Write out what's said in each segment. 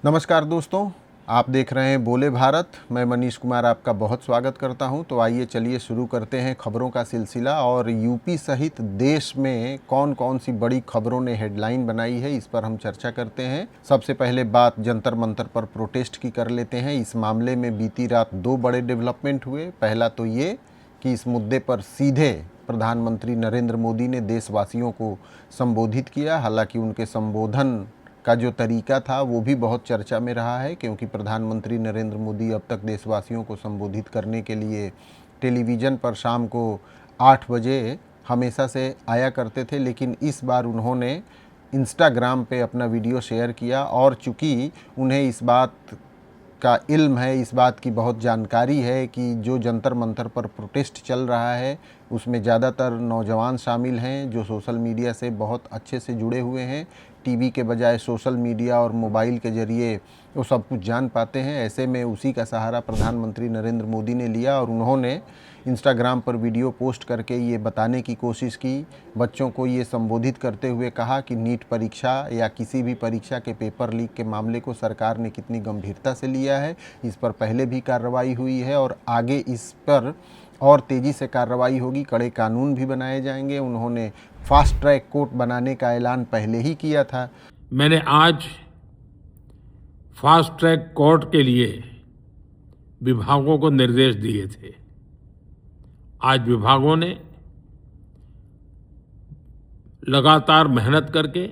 नमस्कार दोस्तों, आप देख रहे हैं बोले भारत। मैं मनीष कुमार आपका बहुत स्वागत करता हूं। तो आइए चलिए शुरू करते हैं खबरों का सिलसिला। और यूपी सहित देश में कौन कौन सी बड़ी खबरों ने हेडलाइन बनाई है, इस पर हम चर्चा करते हैं। सबसे पहले बात जंतर मंतर पर प्रोटेस्ट की कर लेते हैं। इस मामले में बीती रात दो बड़े डेवलपमेंट हुए। पहला तो ये कि इस मुद्दे पर सीधे प्रधानमंत्री नरेंद्र मोदी ने देशवासियों को संबोधित किया। हालांकि उनके संबोधन का जो तरीका था वो भी बहुत चर्चा में रहा है, क्योंकि प्रधानमंत्री नरेंद्र मोदी अब तक देशवासियों को संबोधित करने के लिए टेलीविज़न पर शाम को 8 बजे हमेशा से आया करते थे। लेकिन इस बार उन्होंने इंस्टाग्राम पे अपना वीडियो शेयर किया, और चूँकि उन्हें इस बात का इल्म है, इस बात की बहुत जानकारी है कि जो जंतर मंतर पर प्रोटेस्ट चल रहा है उसमें ज़्यादातर नौजवान शामिल हैं जो सोशल मीडिया से बहुत अच्छे से जुड़े हुए हैं। टीवी के बजाय सोशल मीडिया और मोबाइल के ज़रिए वो सब कुछ जान पाते हैं। ऐसे में उसी का सहारा प्रधानमंत्री नरेंद्र मोदी ने लिया और उन्होंने इंस्टाग्राम पर वीडियो पोस्ट करके ये बताने की कोशिश की, बच्चों को ये संबोधित करते हुए कहा कि नीट परीक्षा या किसी भी परीक्षा के पेपर लीक के मामले को सरकार ने कितनी गंभीरता से लिया है। इस पर पहले भी कार्रवाई हुई है और आगे इस पर और तेज़ी से कार्रवाई होगी, कड़े कानून भी बनाए जाएंगे। उन्होंने फास्ट ट्रैक कोर्ट बनाने का ऐलान पहले ही किया था। मैंने आज फास्ट ट्रैक कोर्ट के लिए विभागों को निर्देश दिए थे। आज विभागों ने लगातार मेहनत करके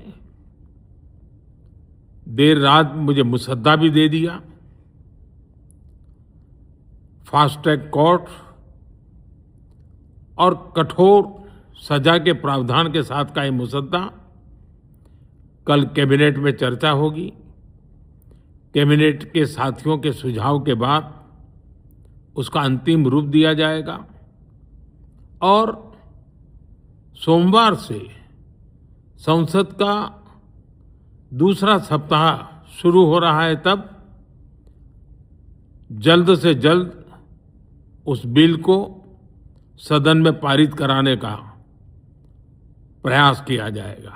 देर रात मुझे मुसद्दा भी दे दिया। फास्ट ट्रैक कोर्ट और कठोर सजा के प्रावधान के साथ का ये मुसद्दा कल कैबिनेट में चर्चा होगी। कैबिनेट के साथियों के सुझाव के बाद उसका अंतिम रूप दिया जाएगा और सोमवार से संसद का दूसरा सप्ताह शुरू हो रहा है। तब जल्द से जल्द उस बिल को सदन में पारित कराने का प्रयास किया जाएगा।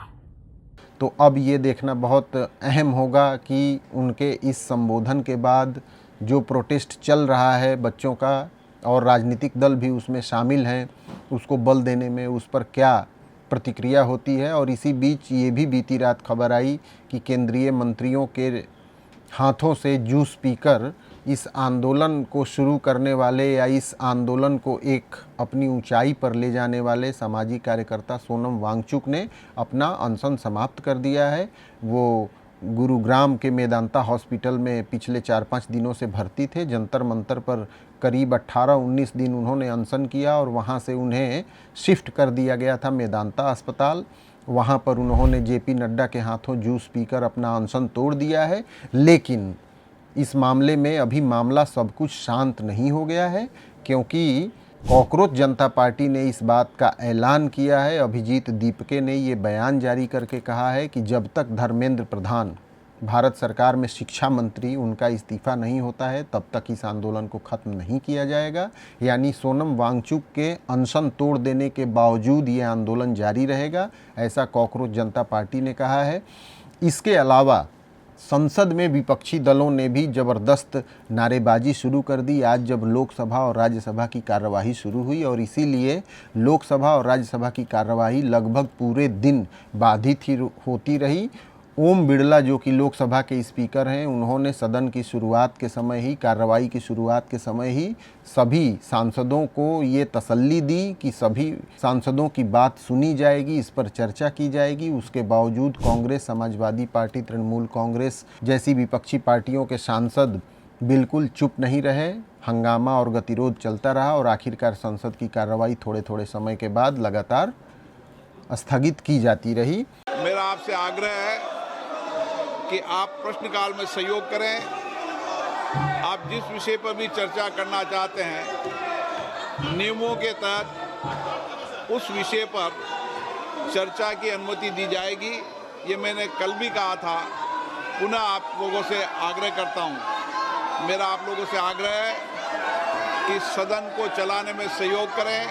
तो अब ये देखना बहुत अहम होगा कि उनके इस संबोधन के बाद जो प्रोटेस्ट चल रहा है बच्चों का, और राजनीतिक दल भी उसमें शामिल हैं, उसको बल देने में उस पर क्या प्रतिक्रिया होती है। और इसी बीच ये भी बीती रात खबर आई कि केंद्रीय मंत्रियों के हाथों से जूस पीकर इस आंदोलन को शुरू करने वाले या इस आंदोलन को एक अपनी ऊंचाई पर ले जाने वाले सामाजिक कार्यकर्ता सोनम वांगचुक ने अपना अनशन समाप्त कर दिया है। वो गुरुग्राम के मेदांता हॉस्पिटल में पिछले 4-5 दिनों से भर्ती थे। जंतर मंतर पर करीब 18-19 दिन उन्होंने अनशन किया और वहाँ से उन्हें शिफ्ट कर दिया गया था मेदांता अस्पताल। वहाँ पर उन्होंने जेपी नड्डा के हाथों जूस पीकर अपना अनशन तोड़ दिया है। लेकिन इस मामले में अभी मामला सब कुछ शांत नहीं हो गया है, क्योंकि कॉकरोच जनता पार्टी ने इस बात का ऐलान किया है। अभिजीत दीपके ने ये बयान जारी करके कहा है कि जब तक धर्मेंद्र प्रधान भारत सरकार में शिक्षा मंत्री उनका इस्तीफा नहीं होता है तब तक इस आंदोलन को ख़त्म नहीं किया जाएगा। यानी सोनम वांगचुक के अनशन तोड़ देने के बावजूद ये आंदोलन जारी रहेगा, ऐसा कॉकरोच जनता पार्टी ने कहा है। इसके अलावा संसद में विपक्षी दलों ने भी ज़बरदस्त नारेबाजी शुरू कर दी आज जब लोकसभा और राज्यसभा की कार्यवाही शुरू हुई, और इसीलिए लोकसभा और राज्यसभा की कार्यवाही लगभग पूरे दिन बाधित ही होती रही। ओम बिरला जो कि लोकसभा के स्पीकर हैं, उन्होंने सदन की शुरुआत के समय ही, कार्रवाई की शुरुआत के समय ही सभी सांसदों को ये तसल्ली दी कि सभी सांसदों की बात सुनी जाएगी, इस पर चर्चा की जाएगी। उसके बावजूद कांग्रेस, समाजवादी पार्टी, तृणमूल कांग्रेस जैसी विपक्षी पार्टियों के सांसद बिल्कुल चुप नहीं रहे। हंगामा और गतिरोध चलता रहा और आखिरकार संसद की कार्रवाई थोड़े थोड़े समय के बाद लगातार स्थगित की जाती रही। मेरा आपसे आग्रह है कि आप प्रश्नकाल में सहयोग करें। आप जिस विषय पर भी चर्चा करना चाहते हैं, नियमों के तहत उस विषय पर चर्चा की अनुमति दी जाएगी। ये मैंने कल भी कहा था, पुनः आप लोगों से आग्रह करता हूँ। मेरा आप लोगों से आग्रह है कि सदन को चलाने में सहयोग करें,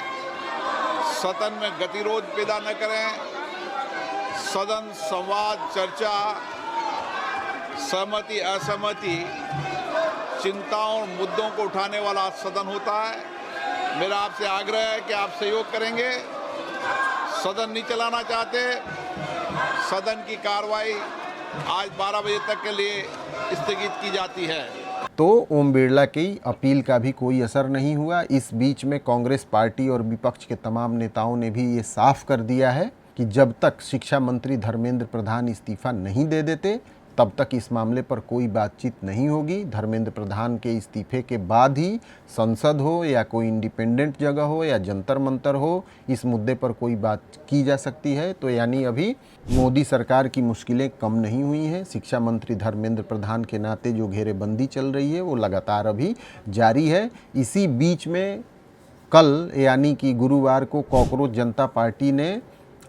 सदन में गतिरोध पैदा न करें, सदन संवाद, चर्चा सहमति असहमति चिंताओं और मुद्दों को उठाने वाला सदन होता है। मेरा आपसे आग्रह है कि आप सहयोग करेंगे। सदन नहीं चलाना चाहते, सदन की कार्रवाई आज 12 बजे तक के लिए स्थगित की जाती है। तो ओम बिरला की अपील का भी कोई असर नहीं हुआ। इस बीच में कांग्रेस पार्टी और विपक्ष के तमाम नेताओं ने भी ये साफ कर दिया है कि जब तक शिक्षा मंत्री धर्मेंद्र प्रधान इस्तीफा नहीं दे देते तब तक इस मामले पर कोई बातचीत नहीं होगी। धर्मेंद्र प्रधान के इस्तीफे के बाद ही संसद हो या कोई इंडिपेंडेंट जगह हो या जंतर मंतर हो, इस मुद्दे पर कोई बात की जा सकती है। तो यानी अभी मोदी सरकार की मुश्किलें कम नहीं हुई हैं। शिक्षा मंत्री धर्मेंद्र प्रधान के नाते जो घेरेबंदी चल रही है वो लगातार अभी जारी है। इसी बीच में कल यानी कि गुरुवार को कॉकरोच जनता पार्टी ने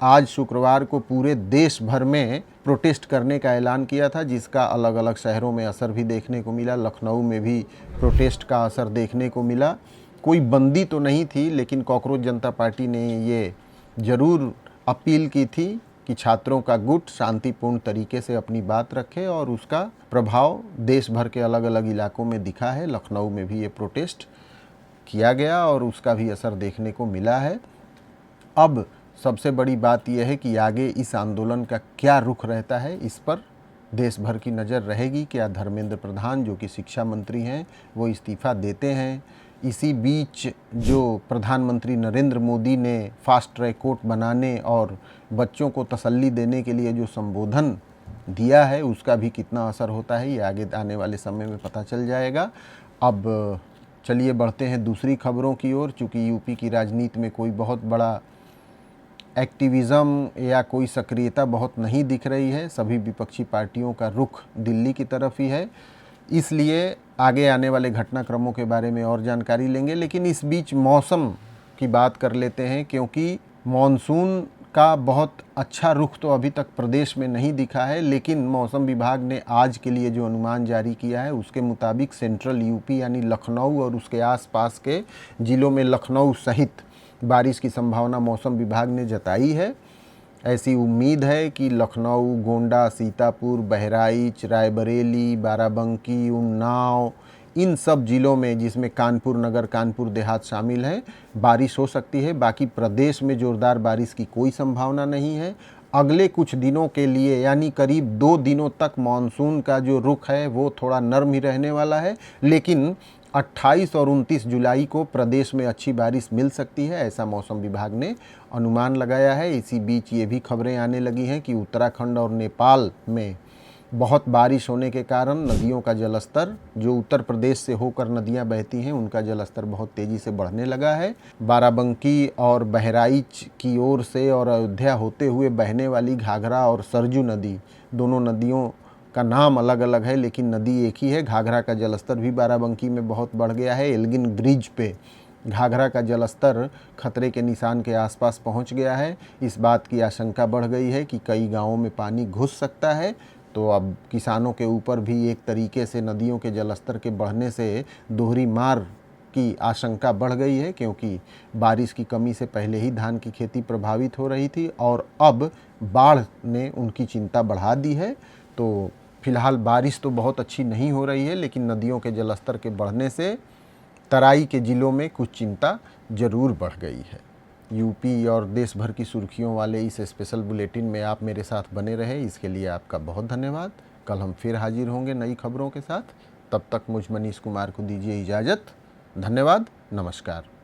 आज शुक्रवार को पूरे देश भर में प्रोटेस्ट करने का ऐलान किया था, जिसका अलग अलग शहरों में असर भी देखने को मिला। लखनऊ में भी प्रोटेस्ट का असर देखने को मिला। कोई बंदी तो नहीं थी, लेकिन कॉकरोच जनता पार्टी ने ये ज़रूर अपील की थी कि छात्रों का गुट शांतिपूर्ण तरीके से अपनी बात रखे, और उसका प्रभाव देश भर के अलग अलग इलाकों में दिखा है। लखनऊ में भी ये प्रोटेस्ट किया गया और उसका भी असर देखने को मिला है। अब सबसे बड़ी बात यह है कि आगे इस आंदोलन का क्या रुख रहता है, इस पर देश भर की नज़र रहेगी। क्या धर्मेंद्र प्रधान जो कि शिक्षा मंत्री हैं वो इस्तीफ़ा देते हैं? इसी बीच जो प्रधानमंत्री नरेंद्र मोदी ने फास्ट ट्रैक कोर्ट बनाने और बच्चों को तसल्ली देने के लिए जो संबोधन दिया है उसका भी कितना असर होता है, ये आगे आने वाले समय में पता चल जाएगा। अब चलिए बढ़ते हैं दूसरी खबरों की ओर। चूँकि यूपी की राजनीति में कोई बहुत बड़ा एक्टिविज़म या कोई सक्रियता बहुत नहीं दिख रही है, सभी विपक्षी पार्टियों का रुख दिल्ली की तरफ ही है, इसलिए आगे आने वाले घटनाक्रमों के बारे में और जानकारी लेंगे। लेकिन इस बीच मौसम की बात कर लेते हैं, क्योंकि मॉनसून का बहुत अच्छा रुख तो अभी तक प्रदेश में नहीं दिखा है, लेकिन मौसम विभाग ने आज के लिए जो अनुमान जारी किया है उसके मुताबिक सेंट्रल यूपी यानी लखनऊ और उसके आसपास के ज़िलों में लखनऊ सहित बारिश की संभावना मौसम विभाग ने जताई है। ऐसी उम्मीद है कि लखनऊ, गोंडा, सीतापुर, बहराइच, रायबरेली, बाराबंकी, उन्नाव, इन सब ज़िलों में, जिसमें कानपुर नगर, कानपुर देहात शामिल है, बारिश हो सकती है। बाकी प्रदेश में ज़ोरदार बारिश की कोई संभावना नहीं है। अगले कुछ दिनों के लिए यानी करीब 2 दिनों तक मानसून का जो रुख है वो थोड़ा नर्म ही रहने वाला है, लेकिन 28 और 29 जुलाई को प्रदेश में अच्छी बारिश मिल सकती है, ऐसा मौसम विभाग ने अनुमान लगाया है। इसी बीच ये भी खबरें आने लगी हैं कि उत्तराखंड और नेपाल में बहुत बारिश होने के कारण नदियों का जलस्तर, जो उत्तर प्रदेश से होकर नदियां बहती हैं, उनका जलस्तर बहुत तेज़ी से बढ़ने लगा है। बाराबंकी और बहराइच की ओर से और अयोध्या होते हुए बहने वाली घाघरा और सरजू नदी, दोनों नदियों का नाम अलग अलग है लेकिन नदी एक ही है। घाघरा का जलस्तर भी बाराबंकी में बहुत बढ़ गया है। एल्गिन ब्रिज पे घाघरा का जलस्तर खतरे के निशान के आसपास पहुंच गया है। इस बात की आशंका बढ़ गई है कि कई गांवों में पानी घुस सकता है। तो अब किसानों के ऊपर भी एक तरीके से नदियों के जलस्तर के बढ़ने से दोहरी मार की आशंका बढ़ गई है, क्योंकि बारिश की कमी से पहले ही धान की खेती प्रभावित हो रही थी और अब बाढ़ ने उनकी चिंता बढ़ा दी है। तो फिलहाल बारिश तो बहुत अच्छी नहीं हो रही है, लेकिन नदियों के जलस्तर के बढ़ने से तराई के ज़िलों में कुछ चिंता ज़रूर बढ़ गई है। यूपी और देश भर की सुर्खियों वाले इस स्पेशल बुलेटिन में आप मेरे साथ बने रहे, इसके लिए आपका बहुत धन्यवाद। कल हम फिर हाजिर होंगे नई खबरों के साथ। तब तक मुझ मनीष कुमार को दीजिए इजाज़त। धन्यवाद, नमस्कार।